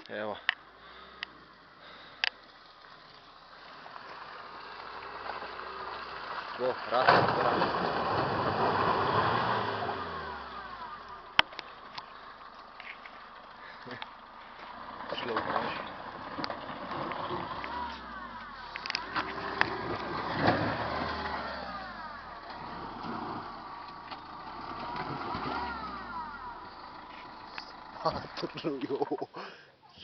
Evo. Bo, rad. Šlo v nož. Matrno,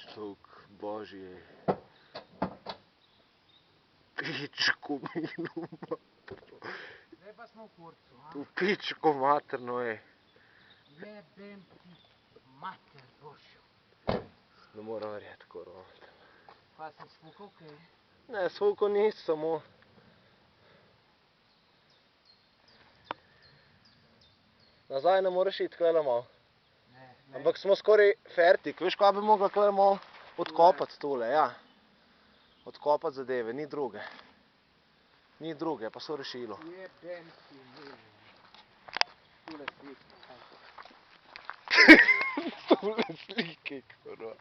človek božji. Pičko minu matrno. Zdaj pa smo v kurcu, a? Tu pičko matrno je. Jebem ti mater božjo. Ne moram verjeti, korona. Pa sem spukal kaj? Ne, svuko ni, samo... Nazaj ne moreš iti, klele malo. Ne. Ampak smo skoraj fertik. Veš, kaj bi mogla klele malo odkopati tole, ja. Odkopati zadeve, ni druge. Ni druge, pa so rešilo. Jebem ti minu. Tule slike. Tole slike, korona.